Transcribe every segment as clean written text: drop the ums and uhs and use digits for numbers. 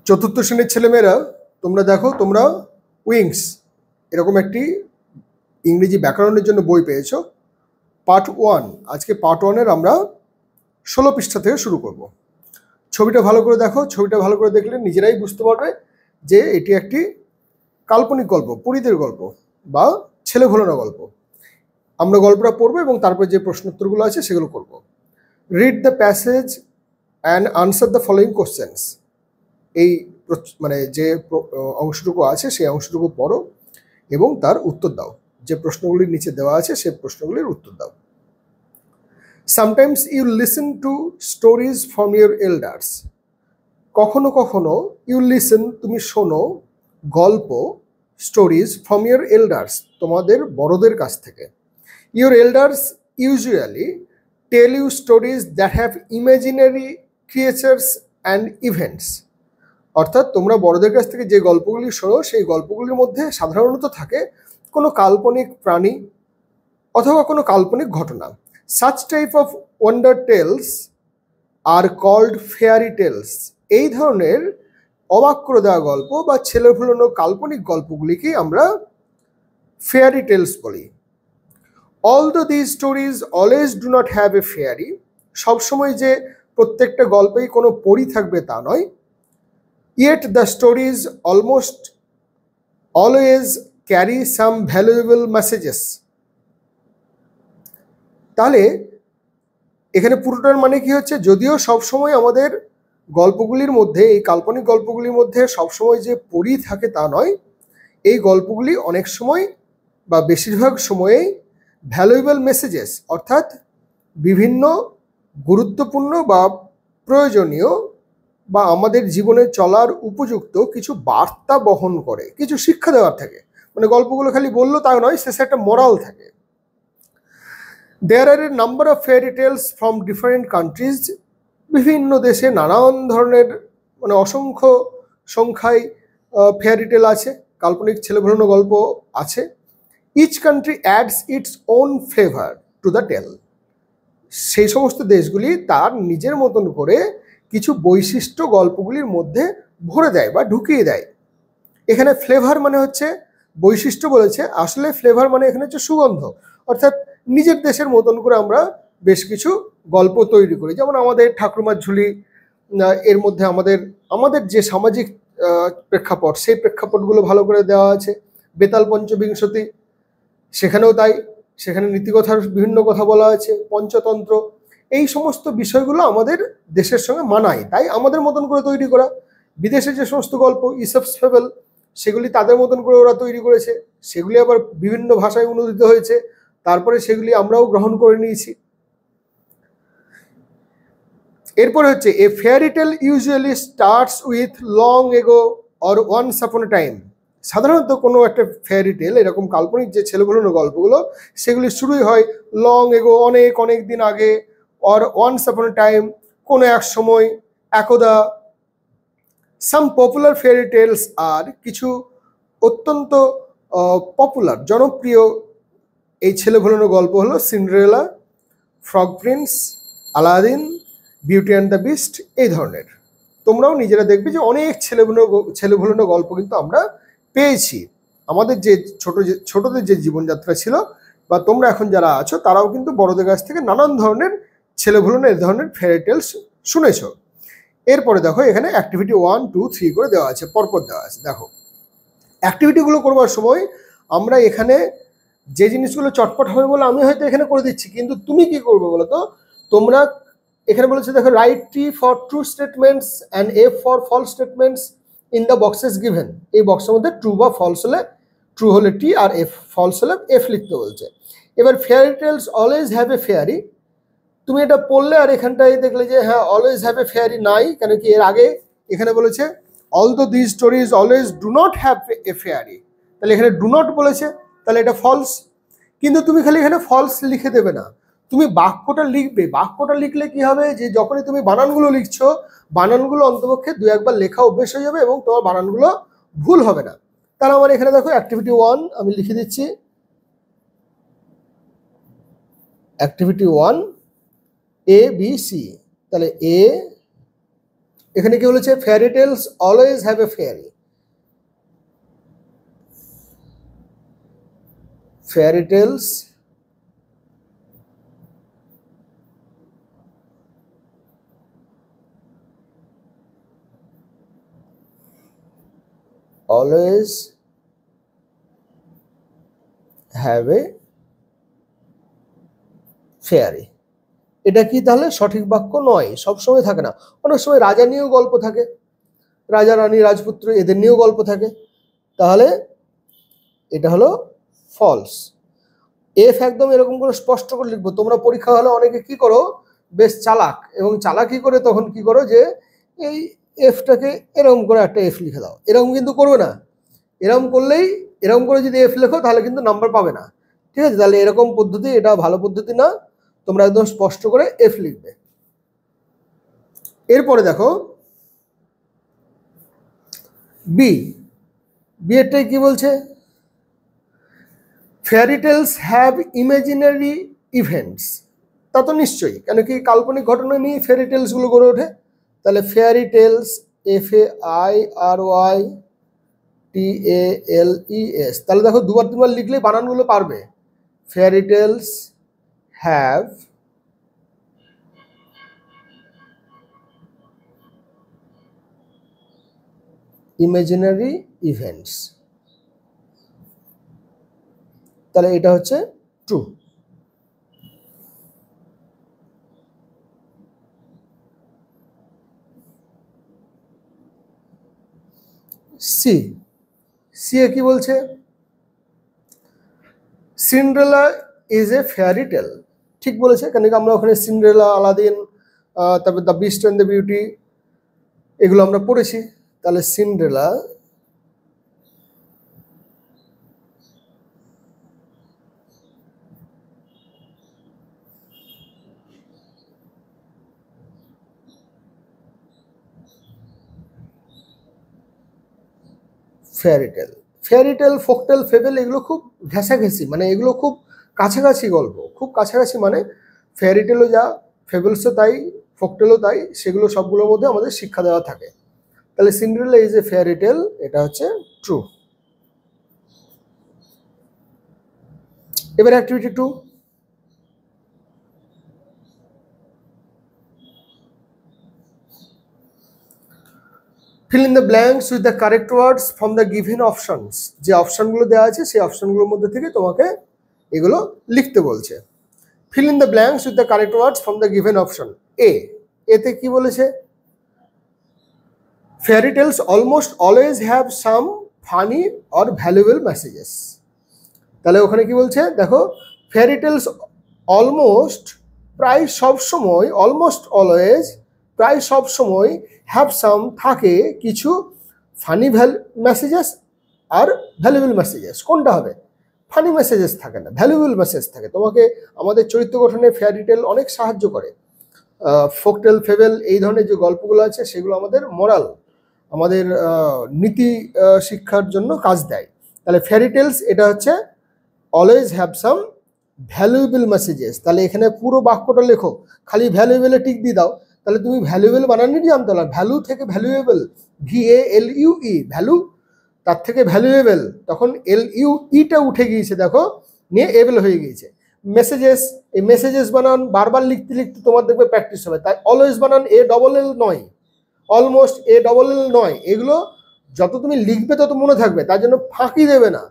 চতুর্থ শ্রেণীর ছেলেমেয়েরা তোমরা দেখো, তোমরা উইংস এরকম একটি ইংরেজি ব্যাকরণের জন্য বই পেয়েছো, পার্ট 1। আজকে পার্ট 1-এর আমরা 16 পৃষ্ঠা থেকে শুরু করব। ছবিটা ভালো করে দেখো, ছবিটা ভালো করে দেখলে নিজেরাই বুঝতে পারবে যে এটি একটি কাল্পনিক গল্প, পরীদের গল্প বা ছেলে ভোলানো গল্প। আমরা গল্পটা পড়বো এবং তারপর যে প্রশ্নোত্তরগুলো আছে সেগুলো করব। Read the passage and answer the following questions. এই মানে যে অংশটুকু আছে সেই অংশটুকু পড়ো এবং তার উত্তর দাও। যে প্রশ্নগুলির নিচে দেওয়া আছে সেই প্রশ্নগুলির উত্তর দাও। Sometimes you listen to stories from your elders. কখনো কখনো ইউ লিসেন, তুমি শোনো, গল্প, স্টোরিজ ফ্রম ইউর এল্ডার্স, তোমাদের বড়দের কাছ থেকে। Your elders usually tell you stories that have imaginary creatures and events. অর্থাৎ তোমরা বড়দের কাছ থেকে যে গল্পগুলি শোনো সেই গল্পগুলির মধ্যে সাধারণত থাকে কোনো কাল্পনিক প্রাণী অথবা কোনো কাল্পনিক ঘটনা। Such type of wonder tales are called fairy tales. এই ধরনের অবাক করে দেওয়া গল্প বা ছেলে ভুলানো কাল্পনিক গল্পগুলিকেই আমরা ফেয়ারি টেলস বলি। Although this stories always do not have a fairy. সবসময় যে প্রত্যেকটা গল্পেই কোনো পরী থাকবে তা নয়। Yet the stories almost always carry some valuable messages. তাহলে এখানে পুরোটার মানে কি হচ্ছে, যদিও সবসময় আমাদের গল্পগুলির মধ্যে, এই কাল্পনিক গল্পগুলির মধ্যে সবসময় যে পরী থাকে তা নয়, এই গল্পগুলি অনেক সময় বা বেশিরভাগ সময়েই ভ্যালুয়েবল মেসেজেস অর্থাৎ বিভিন্ন গুরুত্বপূর্ণ বা প্রয়োজনীয় বা আমাদের জীবনে চলার উপযুক্ত কিছু বার্তা বহন করে, কিছু শিক্ষা দেওয়ার থাকে। মানে গল্পগুলো খালি বললো তাও নয়, শেষে একটা মোরাল থাকে। There are a number of fairy tales from different countries. বিভিন্ন দেশে নানান ধরনের মানে অসংখ্য সংখ্যায় ফেয়ারি টেল আছে, কাল্পনিক ছেলে ভোলানো গল্প আছে। Each country adds its own flavour to the tale. সেই সমস্ত দেশগুলি তার নিজের মতন করে কিছু বৈশিষ্ট্য গল্পগুলির মধ্যে ভরে দেয় বা ঢুকিয়ে দেয়। এখানে ফ্লেভার মানে হচ্ছে বৈশিষ্ট্য বলেছে, আসলে ফ্লেভার মানে এখানে হচ্ছে সুগন্ধ। অর্থাৎ নিজের দেশের মতন করে আমরা বেশ কিছু গল্প তৈরি করি। যেমন আমাদের ঠাকুরমার ঝুলি, এর মধ্যে আমাদের যে সামাজিক প্রেক্ষাপট সেই প্রেক্ষাপটগুলো ভালো করে দেওয়া আছে। বেতাল পঞ্চবিংশতি, সেখানেও তাই, সেখানে নীতিকথার বিভিন্ন কথা বলা আছে। পঞ্চতন্ত্র, এই সমস্ত বিষয়গুলো আমাদের দেশের সঙ্গে মানায়, তাই আমাদের মতন করে তৈরি করা। বিদেশে যে সমস্ত গল্প, ইসপস ফেবল, সেগুলি তাদের মতন করে ওরা তৈরি করেছে, সেগুলি আবার বিভিন্ন ভাষায় অনুদিত হয়েছে, তারপরে সেগুলি আমরাও গ্রহণ করে নিয়েছি। এরপরে হচ্ছে a fairy tale usually starts with long ago or once upon a time. সাধারণত কোনো একটা ফেয়ারি টেল, এরকম কাল্পনিক যে ছেলেগুলোর গল্পগুলো, সেগুলি শুরুই হয় লং এগো, অনেক অনেক দিন আগে, or once upon a time, কোনো এক সময়, একদা। Some popular fairy tales are, কিছু অত্যন্ত পপুলার জনপ্রিয় এই ছেলে ভোলানো গল্প হলো Cinderella, frog prince, Aladdin, beauty and the beast, এই ধরনের। তোমরাও নিজেরা দেখবে যে অনেক ছেলে ভোলানো গল্প কিন্তু আমরা পেয়েছি। আমাদের যে ছোটদের যে জীবনযাত্রা ছিল বা তোমরা এখন যারা আছো তারাও কিন্তু বড়দের কাছ থেকে নানান ধরনের ছেলে ভোলানো এই ধরনের ফেয়ারি টেলস শুনেছ। এরপরে দেখো এখানে অ্যাক্টিভিটি 1, 2, 3 করে দেওয়া আছে, পরপর দেওয়া আছে। দেখো অ্যাক্টিভিটিগুলো করবার সময় আমরা এখানে যে জিনিসগুলো চটপট হবে বলে আমি হয়তো এখানে করে দিচ্ছি, কিন্তু তুমি কি করবে বলো তো? তোমরা এখানে বলেছে দেখো, write T for true statements and F for false statements in the boxes given. এই বক্সের মধ্যে ট্রু বা ফলস হলে, ট্রু হলে টি আর এফ ফলস হলে এফ লিখতে বলছে। এবার fairy tales always have a fairy, তুমি এটা পড়লে আর এখানটায় দেখলে যে হ্যাঁ অলওয়েজ হ্যাভ এ ফেয়ারি নাই, কেন কি এর আগে এখানে বলেছে although this stories always do not have a fairy, তাহলে এখানে ডু নট বলেছে, তাহলে এটা ফলস। কিন্তু তুমি খালি এখানে ফলস লিখে দেবে না, তুমি বাক্যটা লিখবে। বাক্যটা লিখলে কি হবে, যে যখনই তুমি বানানগুলো লিখছো, বানানগুলো অন্তপক্ষে 2-1বার লেখা অভ্যেস হয়ে যাবে এবং তোমার বানানগুলো ভুল হবে না। তাহলে আমার এখানে দেখো অ্যাক্টিভিটি 1 আমি লিখে দিচ্ছি। অ্যাক্টিভিটি 1 এ বি সি, তাহলে এ এখানে কি বলেছে, fairy tales always have a fairy, fairy tales always have a fairy. এটা কি তাহলে সঠিক বাক্য নয়, সবসময় থাকে না, অনেক সময় রাজা নিয়েও গল্প থাকে, রাজা রানী রাজপুত্র এদের নিয়েও গল্প থাকে, তাহলে এটা হলো ফলস। এফ একদম এরকম করে স্পষ্ট করে লিখবো। তোমরা পরীক্ষা হলে অনেকে কি করো, বেশ চালাক, এবং চালাকি করে তখন কি করো যে এই এফটাকে এরকম করে একটা এফ লিখে দাও, এরকম কিন্তু করবে না। এরকম করলেই, এরকম করে যদি এফ লেখো তাহলে কিন্তু নাম্বার পাবে না, ঠিক আছে? তাহলে এরকম পদ্ধতি, এটা ভালো পদ্ধতি না, তোমরা একদম স্পষ্ট করে এফ লিখবে। এরপরে দেখো বি, বি এরটাই কি বলছে, fairy tales have imaginary events. তা তো নিশ্চয়ই, কেন কি কাল্পনিক ঘটনা নিয়ে ফেয়ারি টেলস গুলো গড়ে ওঠে। তাহলে ফেয়ারি টেলস, FAIRYTALES, তাহলে দেখো দুবার তিনবার লিখলেই বানানগুলো পারবে। Fairy tales have imaginary events, তাহলে এটা হচ্ছে ট্রু। সি, সি এ কি বলছে, Cinderella is a fairy tale. ঠিক বলেছে, কেন কি আমরা ওখানে সিন্ড্রেলা, আলাদিন, তারপর the beast and the beauty, এগুলো আমরা পড়েছি। তাহলে Cinderella fairy tale, fairy tale, folktale, fable এগুলো খুব ঘেঁষাঘেঁষি, মানে এগুলো খুব কাছাকাছি গল্প, খুব কাছাকাছি, মানে ফেয়ারি টেলও যা, ফেবেলসও তাই, ফোকটেলও তাই, সেগুলো সবগুলোর মধ্যে আমাদের শিক্ষা দেওয়া থাকে। তাহলে সিন্ড্রেলা ইজ এ ফেয়ারি টেল, এটা হচ্ছে ট্রু। এবার activity 2, fill in the blanks with the correct words from the given options। যে অপশনগুলো দেওয়া আছে সেই অপশনগুলোর মধ্যে থেকে তোমাকে এগুলো লিখতে বলছে। fill in the blanks with the correct words from the given option। এতে কি বলেছে, fairy tales almost always have some funny or valuable messages। তাহলে ওখানে কি বলছে দেখো, fairy tales অলমোস্ট, প্রায় সব সময়, অলমোস্ট অলওয়েজ, প্রায় সব সময়, হ্যাভ সাম, থাকে কিছু, ফানি মেসেজেস আর ভ্যালুয়েবল মেসেজেস। কোনটা হবে? ফানি মেসেজেস থাকে না, ভ্যালুয়েবল মেসেজ থাকে। তোমাকে আমাদের চরিত্র গঠনে ফেয়ারি টেল অনেক সাহায্য করে। ফোকটেল, ফেবেল এই ধরনের যে গল্পগুলো আছে সেগুলো আমাদের মোরাল, আমাদের নীতি শিক্ষার জন্য কাজ দেয়। তাহলে ফেয়ারি টেলস এটা হচ্ছে always have some valuable messages. তাহলে এখানে পুরো বাক্যটা লেখো, খালি ভ্যালুয়েবলে টিক দিয়ে দাও, তাহলে তুমি ভ্যালুয়েবল বানানই জানতে পারো। ভ্যালু থেকে ভ্যালুয়েবল, VALUE, ভ্যালু, তার থেকে ভ্যালুয়েবল, তখন LUEটা উঠে গিয়েছে, দেখো নিয়ে এবল হয়ে গিয়েছে। মেসেজেস, এই মেসেজেস বানান বারবার লিখতে লিখতে তোমার দেখবে প্র্যাকটিস হবে। তাই অলওয়েজ বানান ALL নয়, অলমোস্ট ALL নয়, এগুলো যত তুমি লিখবে তত মনে থাকবে, তার জন্য ফাঁকি দেবে না।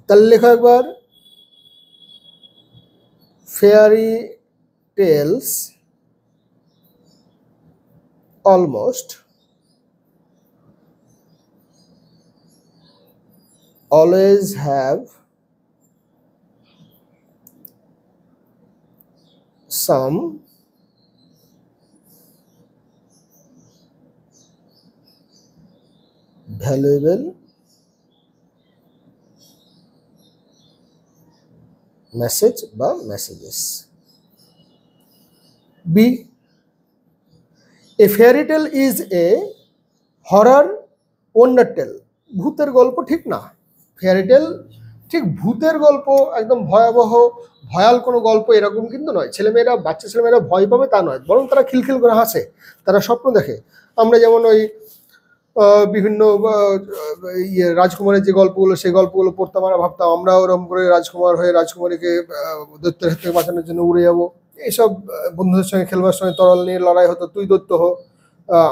তাহলে লেখো একবার, fairy tales almost always have some valuable message বা messages। B, a fairy tale is a horror wonder tale। ভূতের গল্প ঠিক না, ফেয়ারি টেল ঠিক ভূতের গল্প একদম ভয়াবহ ভয়াল কোনো গল্প এরকম কিন্তু নয়। ছেলেমেয়েরা, বাচ্চা ছেলেমেয়েরা ভয় পাবে তা নয়, বরং তারা খিলখিল করে হাসে, তারা স্বপ্ন দেখে। আমরা যেমন ওই বিভিন্ন রাজকুমারের যে গল্পগুলো, সেই গল্পগুলো পড়তাম, আমরা ভাবতাম আমরা ওরকম করে রাজকুমার হয়ে রাজকুমারীকে দৈত্যের হাত থেকে বাঁচানোর জন্য উড়ে যাবো। এইসব বন্ধুদের সঙ্গে খেলবার সময় তরল নিয়ে লড়াই হতো, তুই দৈত্য হো,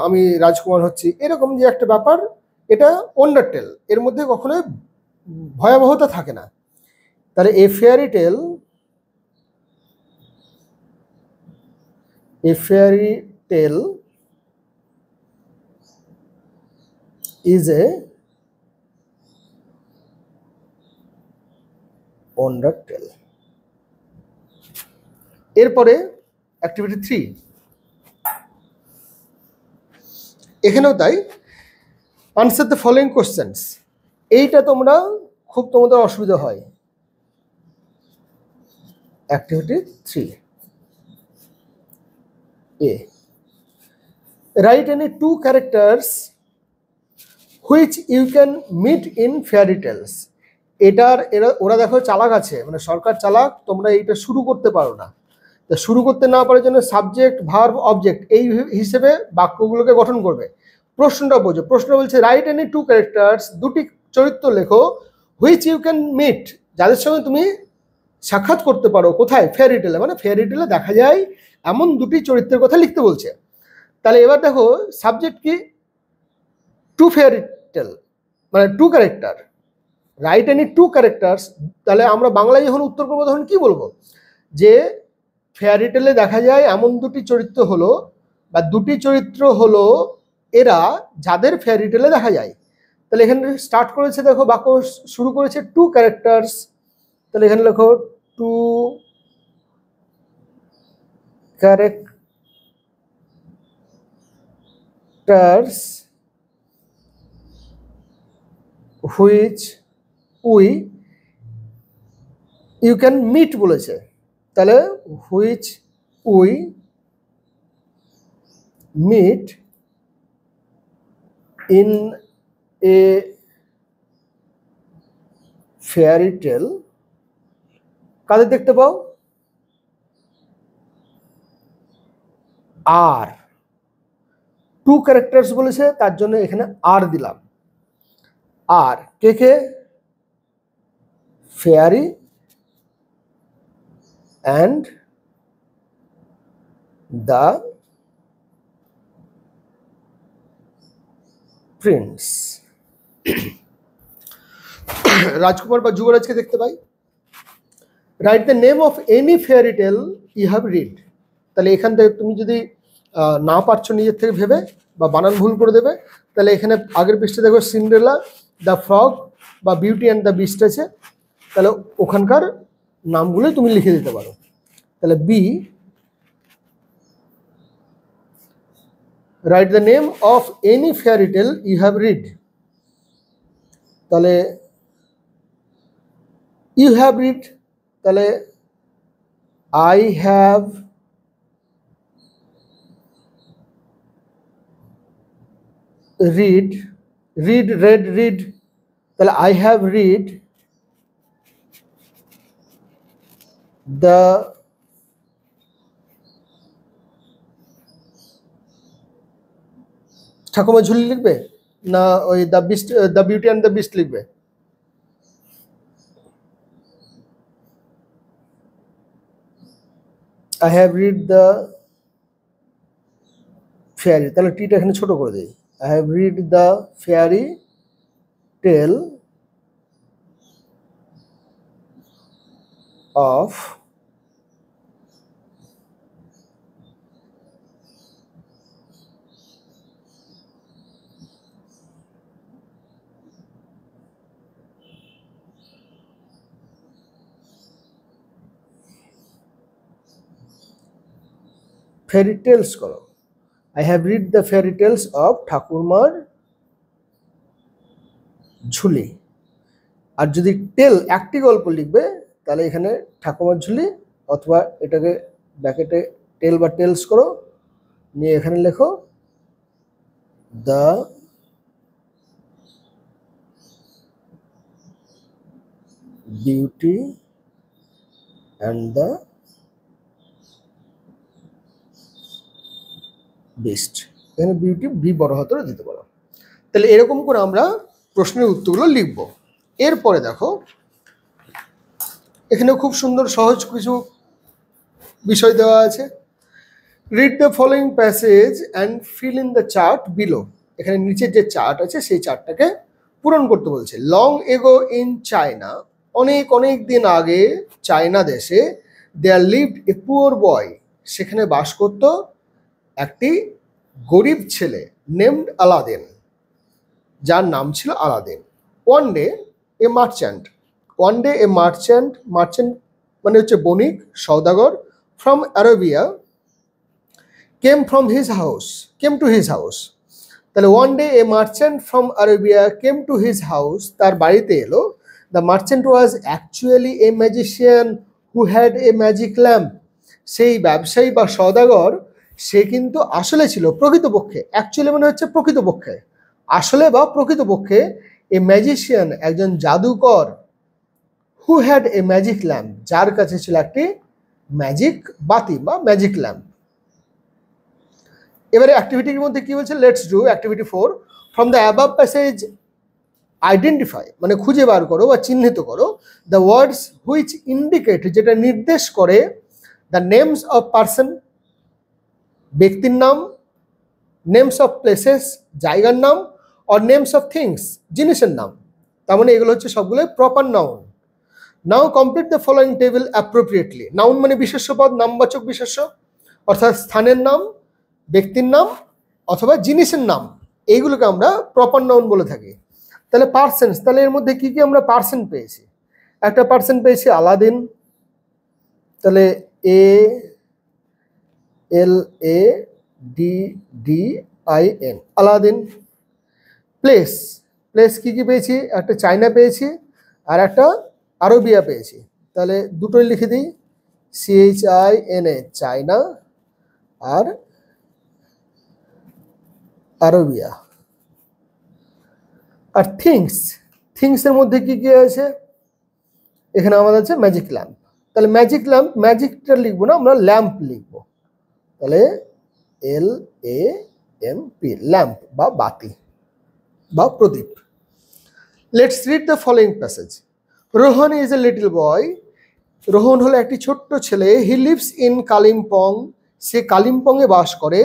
আমি রাজকুমার হচ্ছি, এরকম যে একটা ব্যাপার, এটা ওয়ান্ডার টেল, এর মধ্যে কখনোই ভয়াবহতা থাকে না। তাহলে a fairy tale is a wonder tale. এরপরে অ্যাক্টিভিটি 3, এখানেও তাই, আনসার দ্য ফলোইং কোশ্চেন্স। এইটা তোমরা খুব, তোমাদের অসুবিধা হয়। Activity 3 A, write any 2 characters which you can meet in fairy tales. ওরা দেখো চালাক আছে, মানে সরকার চালাক, তোমরা এইটা শুরু করতে পারো না। তা শুরু করতে না পারার জন্য সাবজেক্ট, ভার্ব, অবজেক্ট এই হিসেবে বাক্যগুলোকে গঠন করবে। প্রশ্নটা বোঝো, প্রশ্ন বলছে রাইট এনি 2 ক্যারেক্টার্স, দুটি চরিত্র লেখো, হুইচ ইউ ক্যান মিট, যাদের সঙ্গে তুমি সাক্ষাৎ করতে পারো। কোথায়? ফেয়ারি টেলে, মানে ফেয়ারি টেলে দেখা যায় এমন দুটি চরিত্রের কথা লিখতে বলছে। তাহলে এবার দেখো সাবজেক্ট কি? 2 ফেয়ারি টেল, মানে 2 ক্যারেক্টার, রাইট এনি 2 ক্যারেক্টার্স। তাহলে আমরা বাংলায় যখন উত্তর করবো তখন কি বলবো? যে ফেয়ারি টেলে দেখা যায় এমন দুটি চরিত্র হলো, বা দুটি চরিত্র হলো এরা যাদের ফেয়ারি টেলে দেখা যায়। তাহলে এখানে স্টার্ট করেছে, দেখো বাক্য শুরু করেছে 2 ক্যারেক্টার্স, তাহলে এখানে লেখো 2 characters which you can meet বলেছে, তাহলে which we meet in a fairy tale. কাদের দেখতে পাও? আর 2 ক্যারেক্টার্স বলেছে, তার জন্য এখানে আর দিলাম। আর কে কে? Fairy and the prince. রাজকুমার বা যুবরাজকে দেখতে পাই। Write the name of any fairy tale you have read. তাহলে এখান থেকে তুমি যদি না পারছো নিজের থেকে ভেবে, বা বানান ভুল করে দেবে, তাহলে এখানে আগের পৃষ্ঠে দেখো সিন্ড্রেলা, দ্য ফ্রগ বা বিউটি অ্যান্ড দ্য বিস্ট আছে, তাহলে ওখানকার নামগুলো তুমি লিখে দিতে পারো। তাহলে B, write the name of any fairy tale you have read. তাহলে ইউ হ্যাভ রিড, তাহলে আই হ্যাভ read, read, তাহলে I have read the ঠাকুমা ঝুলি লিখবে না ওই the beast, the beauty and the beast লিখবে? I have read the fairy, তাহলে টিটা এখানে ছোট করে দেই। I have read the fairy tale of fairy tales করো। I have read the fairy tales of Thakurmar Jhuli. আর যদি টেল একটি গল্প লিখবে, তাহলে এখানে ঠাকুমার ঝুলি, অথবা এটাকে ব্র্যাকেটে টেল বা টেলস করো, নিয়ে এখানে লেখো the beauty and the best. এখানে বিউটি বি বড় হাতের দিতে পারো। তাহলে এরকম করে আমরা প্রশ্নের উত্তরগুলো লিখব। এরপরে দেখো এখানে খুব সুন্দর সহজ কিছু বিষয় দেওয়া আছে। Read the following passage and fill in the chart below. এখানে নিচের যে চার্ট আছে সেই চার্টটাকে পূরণ করতে বলছে। লং এগো ইন চায়না, অনেক অনেক দিন আগে চায়না দেশে, দেয়ার লিভড এ পুয়ার বয়, সেখানে বাস করত একটি গরিব ছেলে, নেমড আলাদিন, যার নাম ছিল Aladdin. One day a merchant, one day a merchant, merchant মানে হচ্ছে বণিক, সওদাগর, from Arabia, came from his house, came to his house. তাহলে one day a merchant from Arabia came to his house, তার বাড়িতে এলো। The merchant was actually a magician who had a magic lamp. সেই ব্যবসায়ী বা সওদাগর সে কিন্তু আসলে ছিল, প্রকৃতপক্ষে, অ্যাকচুয়ালি মানে হচ্ছে প্রকৃতপক্ষে, আসলে বা প্রকৃতপক্ষে, এ ম্যাজিশিয়ান একজন জাদুকর, হু হ্যাড এ ম্যাজিক ল্যাম্প যার কাছে ছিল একটি ম্যাজিক বাতি বা ম্যাজিক ল্যাম্প। এবারে অ্যাক্টিভিটির মধ্যে কি বলছে, let's do activity 4। From the above passage identify মানে খুঁজে বার করো বা চিহ্নিত করো দ্য ওয়ার্ডস হুইচ ইন্ডিকেট যেটা নির্দেশ করে দ্য নেমস অফ পার্সন ব্যক্তির নাম, নেমস অফ প্লেসেস জায়গার নাম, অর নেমস অফ থিংস জিনিসের নাম। তার মানে এগুলো হচ্ছে সবগুলো proper noun. Now complete the following table appropriately. Noun মানে বিশেষ্য পদ, নামবাচক বিশেষ্য, অর্থাৎ স্থানের নাম, ব্যক্তির নাম অথবা জিনিসের নাম, এইগুলোকে আমরা প্রপার নাউন বলে থাকি। তাহলে পার্সেন্স, তাহলে এর মধ্যে কি কি আমরা পার্সেন্ট পেয়েছি? একটা পার্সেন্ট পেয়েছি আলাদিন, তাহলে A L A D D I N, Aladdin. Place, place কি কি পেয়েছি? একটা চায়না পেয়েছি আর একটা আরবিয়া পেয়েছি। তাহলে দুটোই লিখে দিই, CHINA চায়না আর আরবিয়া। আর থিংস, থিংসের মধ্যে কি কি আছে? এখানে আমাদের আছে ম্যাজিক ল্যাম্প। তাহলে ম্যাজিক ল্যাম্প, ম্যাজিকটা লিখবো না, আমরা ল্যাম্প লিখবো। তাহলে LAMP, ল্যাম্প বা বাতি বা প্রদীপ। Let's read the following passage. Rohan is a little boy, Rohan হলো একটি ছোট্ট ছেলে। হি লিভস ইন কালিম্পং, সে কালিম্পংয়ে বাস করে।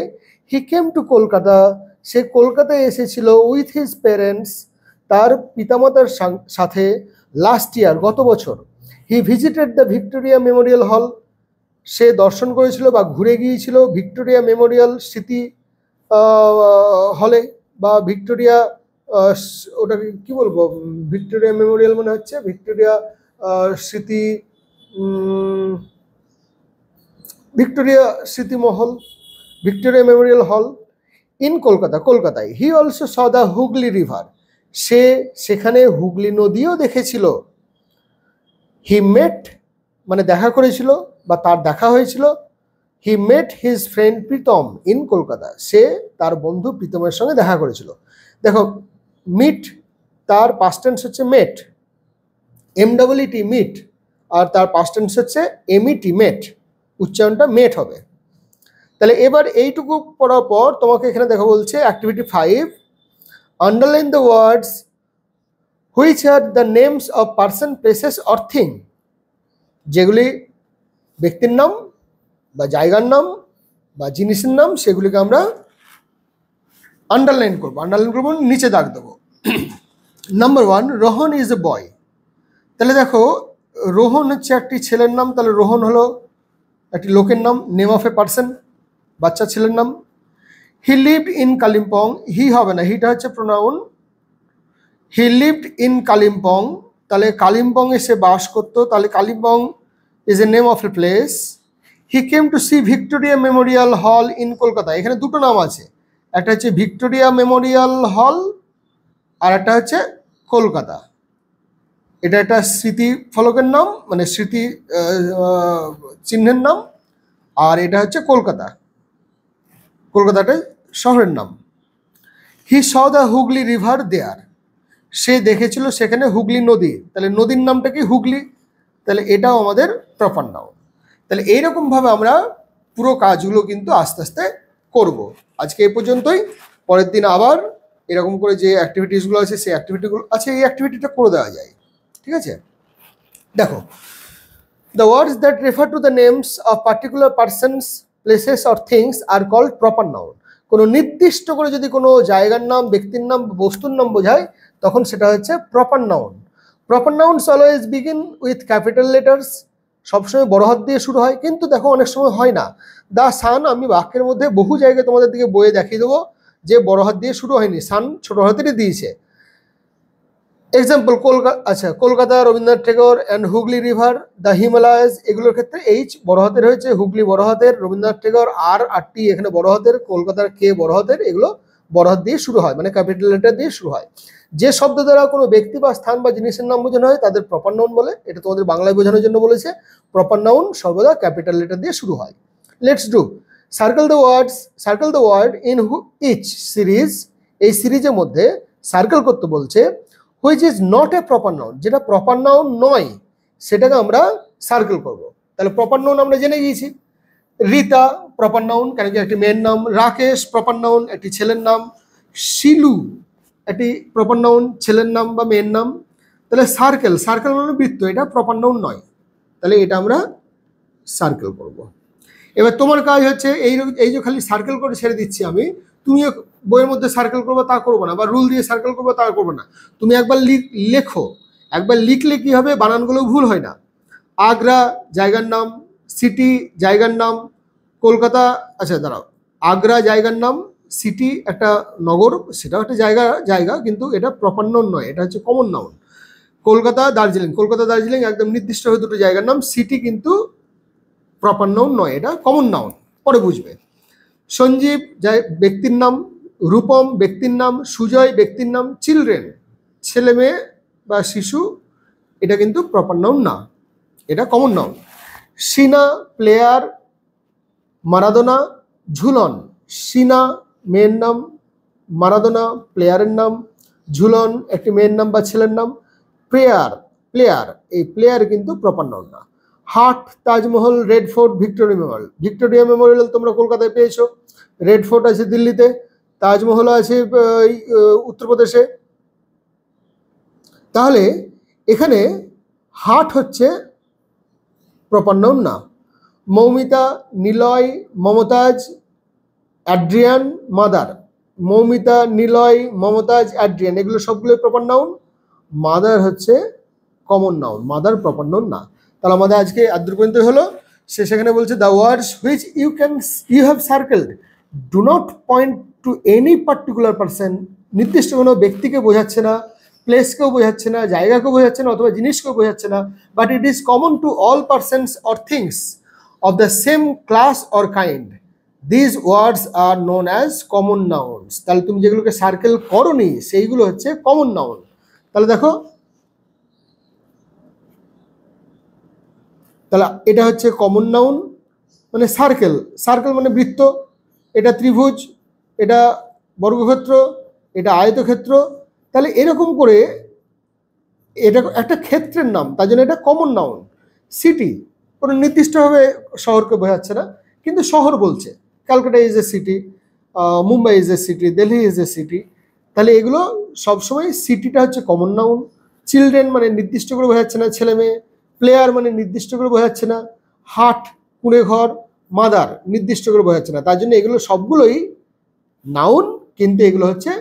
হি কেম টু কলকাতা, সে কলকাতায় এসেছিল। উইথ হিজ প্যারেন্টস, তার পিতামাতার সাথে। লাস্ট ইয়ার, গত বছর। He visited the Victoria Memorial হল, সে দর্শন করেছিল বা ঘুরে গিয়েছিল ভিক্টোরিয়া মেমোরিয়াল স্মৃতি হলে বা ভিক্টোরিয়া, ওটাকে কি বলবো, ভিক্টোরিয়া মেমোরিয়াল মনে হচ্ছে, ভিক্টোরিয়া স্মৃতি, ভিক্টোরিয়া স্মৃতি মহল, Victoria Memorial Hall in Kolkata, কলকাতায়। He also saw the Hooghly river, সে সেখানে হুগলি নদীও দেখেছিল। হি মেট মানে দেখা করেছিল বা তার দেখা হয়েছিল। He met his friend Pritam in Kolkata, সে তার বন্ধু প্রীতমের সঙ্গে দেখা করেছিল। দেখো মিট, তার পাস্ট টেন্স হচ্ছে মেট, MEET মিট, আর তার পাস্ট টেন্স হচ্ছে MET মেট, উচ্চারণটা মেট হবে। তাহলে এবার এইটুকু পড়ার পর তোমাকে এখানে দেখো বলছে activity 5, underline the words which are the names of person, places or thing, যেগুলি ব্যক্তির নাম বা জায়গার নাম বা জিনিসের নাম, সেগুলিকে আমরা আন্ডারলাইন করবো। আন্ডারলাইন করবো, নিচে দাগ দেবো। নাম্বার 1, রোহন ইজ এ বয়। তাহলে দেখো রোহন হচ্ছে একটি ছেলের নাম, তাহলে রোহন হলো একটি লোকের নাম, নেম অফ এ পার্সন, বাচ্চা ছেলের নাম। He lived in Kalimpong, he হবে না, হিটা হচ্ছে pronoun. He lived in Kalimpong, তাহলে কালিম্পংয়ে সে বাস করতো, তাহলে Kalimpong is a name of a place. He came to see Victoria Memorial Hall in Kolkata, এখানে দুটো নাম আছে, একটা হচ্ছে ভিক্টোরিয়া মেমোরিয়াল হল আর একটা হচ্ছে কলকাতা। এটা একটা স্মৃতি ফলকের নাম, মানে স্মৃতি চিহ্নের নাম, আর এটা হচ্ছে কলকাতা, কলকাতাটা শহরের নাম। He saw the Hooghly river there, সে দেখেছিল সেখানে হুগলি নদী, তাহলে নদীর নামটা কি হুগলি, তাহলে এটাও আমাদের প্রপার নাউন। তাহলে এইরকমভাবে আমরা পুরো কাজগুলো কিন্তু আস্তে আস্তে করব। আজকে এই পর্যন্তই, পরের দিন আবার এরকম করে যে অ্যাক্টিভিটিসগুলো আছে সেই অ্যাক্টিভিটিগুলো আছে, এই অ্যাক্টিভিটিটা করে দেওয়া যায়। ঠিক আছে, দেখো, the words that refer to the names of particular persons, places or things are called proper noun. কোনো নির্দিষ্ট করে যদি কোনো জায়গার নাম, ব্যক্তির নাম, বস্তুর নাম বোঝায় তখন সেটা হচ্ছে proper noun. Proper nouns always begin with capital letters, সবসময় বড় হাত দিয়ে শুরু হয়, কিন্তু দেখো অনেক সময় হয় না। দ্য সান, আমি বাক্যের মধ্যে বহু জায়গায় তোমাদের দিকে বইয়ে দেখিয়ে দেবো যে বড় হাত দিয়ে শুরু হয়নি, সান ছোট হাতেরই দিয়েছে। Example Kolkata, Rabindranath Tagore and Hooghly river, the Himalayas, এগুলোর ক্ষেত্রে এইচ বড় হাতের হয়েছে, হুগলি বড় হাতের, রবীন্দ্রনাথ ঠাকুর আর টি এখানে বড় হাতের, কলকাতার কে বড় হাতের, এগুলো বড় হাত দিয়ে শুরু হয়, মানে ক্যাপিটাল লেটার দিয়ে শুরু হয়। যে শব্দ দ্বারা কোনো ব্যক্তি বা স্থান বা জিনিসের নাম বোঝানো হয় তাদের প্রপার নাউন বলে। এটা তোমাদের বাংলায় বোঝানোর জন্য বলেছে। প্রপার নাউন সর্বদা ক্যাপিটাল লেটার দিয়ে শুরু হয়। Let's do circle the word in each series, এই সিরিজের মধ্যে সার্কেল করতে বলছে। Which is not a proper noun, যেটা প্রপার নাউন নয় সেটাকে আমরা সার্কেল করব। তাহলে প্রপার নাউন আমরা জেনে গিয়েছি, রীতা প্রপার নাউন, কেন কি একটি মেয়ের নাম। রাকেশ প্রপার নাউন, একটি ছেলের নাম। শিলু একটি প্রপার নাউন, ছেলের নাম বা মেয়ের নাম। তাহলে সার্কেল মানে বৃত্ত, এটা প্রপার নাউন নয়, তাহলে এটা আমরা সার্কেল করব। এবার তোমার কাজ হচ্ছে এই যে খালি সার্কেল করে ছেড়ে দিচ্ছি আমি, তুমিও বইয়ের মধ্যে সার্কেল করবো তা করবো না, বা রুল দিয়ে সার্কেল করবো তা করবো না। তুমি একবার লেখো, একবার লিখলে কি হবে, বানানগুলো ভুল হয় না। আগ্রা জায়গার নাম, সিটি জায়গার নাম, কলকাতা, আচ্ছা দাঁড়াও, আগ্রা জায়গার নাম, সিটি একটা নগর, সেটাও একটা জায়গা, কিন্তু এটা প্রপার নাউন নয়, এটা হচ্ছে কমন নাউন। কলকাতা দার্জিলিং একদম নির্দিষ্টভাবে দুটো জায়গার নাম। সিটি কিন্তু প্রপার নাউন নয়, এটা কমন নাউন, পরে বুঝবে। সঞ্জীব ব্যক্তির নাম, রূপম ব্যক্তির নাম, সুজয় ব্যক্তির নাম। চিলড্রেন ছেলে মেয়ে বা শিশু, এটা কিন্তু প্রপার নাউন না, এটা কমন নাউন। সিনা প্লেয়ার, মারাদোনা ঝুলন। সিনা মেয়ের নাম, মারাদোনা প্লেয়ারের নাম, ঝুলন একটি মেয়ের নাম বা ছেলের নাম। প্লেয়ার, এই প্লেয়ার কিন্তু প্রপার নাউন না। হাট, Taj Mahal, red fort, Victoria Memorial তোমরা কলকাতায় পেয়েছো, রেড ফোর্ট আছে দিল্লিতে, তাজমহল আছে উত্তরপ্রদেশে। তাহলে এখানে হাট হচ্ছে প্রপার নাউন না। Moumita, Niloy, Mumtaz, Adrian, mother. Moumita, Niloy, Mumtaz, Adrian এগুলো সবগুলোই প্রপার নাউন। মাদার হচ্ছে common noun, mother proper noun না। তাহলে আমাদের আজকে আদ্র পর্যন্ত হলো। সে সেখানে বলছে the words which you have circled do not point to any particular person, নির্দিষ্ট কোনো ব্যক্তিকে বোঝাচ্ছে না, প্লেসকেও বোঝাচ্ছে না, জায়গাকেও বোঝাচ্ছে না, অথবা জিনিসকেও বোঝাচ্ছে না, but it is common to all persons or things of the same class or kind. This words are known as common nouns. তাহলে তুমি যেগুলোকে সার্কেল করোনি সেইগুলো হচ্ছে কমন নাউন। তাহলে দেখো, তাহলে এটা হচ্ছে কমন নাউন, মানে সার্কেল মানে বৃত্ত, এটা ত্রিভুজ, এটা বর্গক্ষেত্র, এটা আয়তক্ষেত্র। তাহলে এরকম করে এটা একটা ক্ষেত্রের নাম, তার জন্য এটা কমন নাউন। সিটি কোনো নির্দিষ্টভাবে শহরকে বোঝাচ্ছে না, কিন্তু শহর বলছে। Calcutta is a city, Mumbai is a city, Delhi is a city. তাহলে এগুলো সবসময় সিটিটা হচ্ছে কমন নাউন। চিলড্রেন মানে নির্দিষ্ট করে বোঝাচ্ছে না ছেলে মেয়ে, প্লেয়ার মানে নির্দিষ্ট করে বোঝাচ্ছে না, হাট কুঁড়ে ঘর, মাদার নির্দিষ্ট করে বোঝাচ্ছে না, তার জন্য এগুলো সবগুলোই নাউন, কিন্তু এগুলো হচ্ছে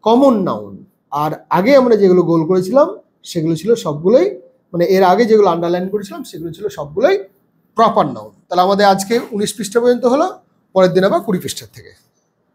কমন নাউন। আর আগে আমরা যেগুলো গোল করেছিলাম সেগুলো ছিল সবগুলোই, মানে এর আগে যেগুলো আন্ডারলাইন করেছিলাম সেগুলো ছিল সবগুলোই প্রপার নাউন। তাহলে আমাদের আজকে 19 পৃষ্ঠা পর্যন্ত হলো, পরের দিন আবার 20 পৃষ্ঠার থেকে।